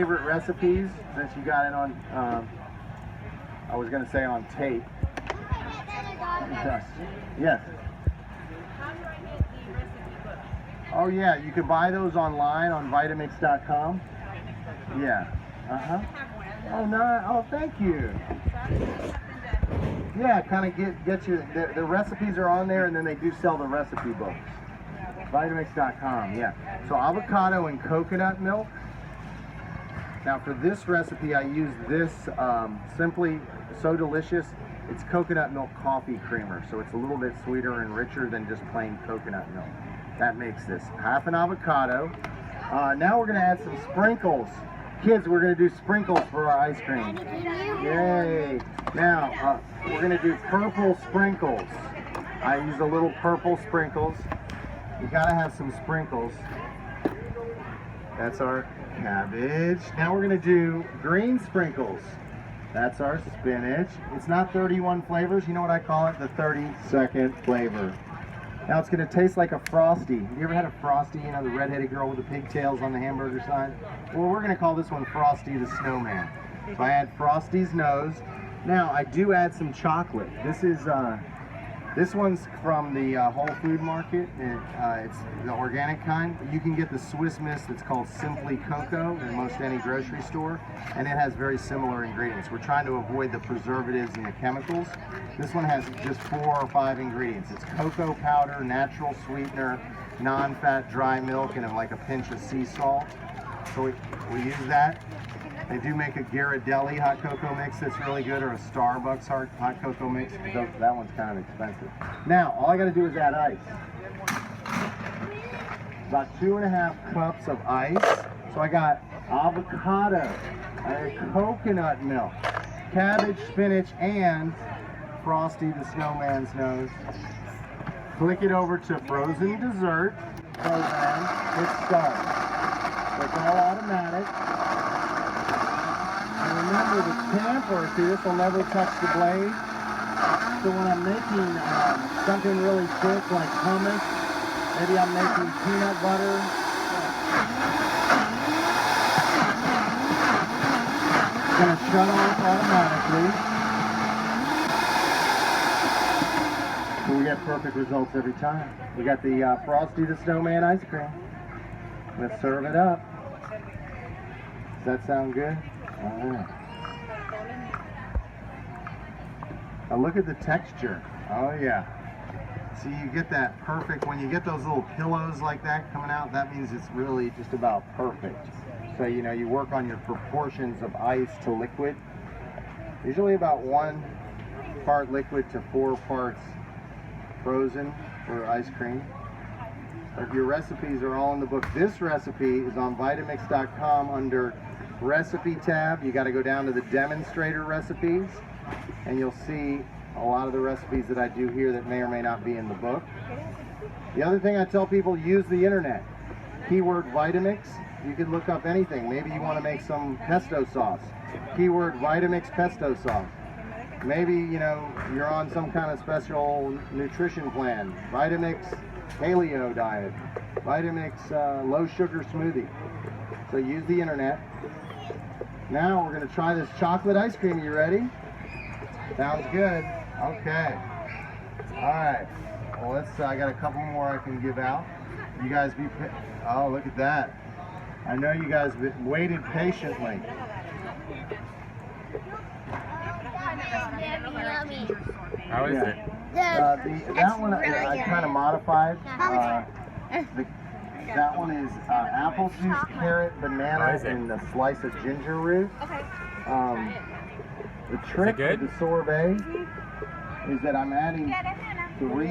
Favorite recipes, since you got it on, I was going to say on tape. Yes. How do I get the recipe book? Oh yeah, you can buy those online on Vitamix.com. Yeah. Oh no. Oh, thank you. Yeah, kind of get you. The recipes are on there, and then they do sell the recipe books. Vitamix.com. Yeah. So avocado and coconut milk. Now for this recipe, I use this Simply So Delicious. It's coconut milk coffee creamer, so it's a little bit sweeter and richer than just plain coconut milk. That makes this half an avocado. Now we're gonna add some sprinkles. Kids, we're gonna do sprinkles for our ice cream. Yay! Now, we're gonna do purple sprinkles. I use a little purple sprinkles. You gotta have some sprinkles. That's our cabbage. Now we're gonna do green sprinkles. That's our spinach. It's not 31 flavors. You know what I call it? The 32nd flavor. Now it's gonna taste like a Frosty. Have you ever had a Frosty? You know, the redheaded girl with the pigtails on the hamburger sign? Well, we're gonna call this one Frosty the Snowman. So I add Frosty's nose. Now I do add some chocolate. This one's from the Whole Food Market. It's the organic kind. You can get the Swiss Miss that's called Simply Cocoa in most any grocery store, and it has very similar ingredients. We're trying to avoid the preservatives and the chemicals. This one has just 4 or 5 ingredients. It's cocoa powder, natural sweetener, non-fat dry milk, and like a pinch of sea salt. So we use that. They do make a Ghirardelli hot cocoa mix that's really good, or a Starbucks hot cocoa mix. That one's kind of expensive. Now, all I got to do is add ice. About 2.5 cups of ice. So I got avocado, coconut milk, cabbage, spinach, and Frosty the Snowman's nose. Click it over to frozen dessert program. Hit start. So it's all automatic. And remember the tamper, see, this will never touch the blade. So when I'm making something really thick like hummus, maybe I'm making peanut butter. It's going to shut off automatically. So we get perfect results every time. We got the Frosty the Snowman ice cream. Let's serve it up. Does that sound good? All right. Now look at the texture. Oh yeah. See, you get that perfect, when you get those little pillows like that coming out, that means it's really just about perfect. So, you know, you work on your proportions of ice to liquid. Usually about 1 part liquid to 4 parts frozen for ice cream. But your recipes are all in the book. This recipe is on Vitamix.com under Recipe tab. You got to go down to the demonstrator recipes, and you'll see a lot of the recipes that I do here that may or may not be in the book. The other thing I tell people, use the internet. Keyword Vitamix. You can look up anything. Maybe you want to make some pesto sauce. Keyword Vitamix pesto sauce. Maybe, you know, you're on some kind of special nutrition plan. Vitamix paleo diet. Vitamix low sugar smoothie. So use the internet. Now we're going to try this chocolate ice cream. You ready? Sounds good. Okay. All right. Well, I got a couple more I can give out. You guys oh, look at that. I know you guys waited patiently. How is it? That one I kind of modified. That one is apple juice, carrot, banana, and a slice of ginger root. Okay. The trick with the sorbet is that I'm adding 3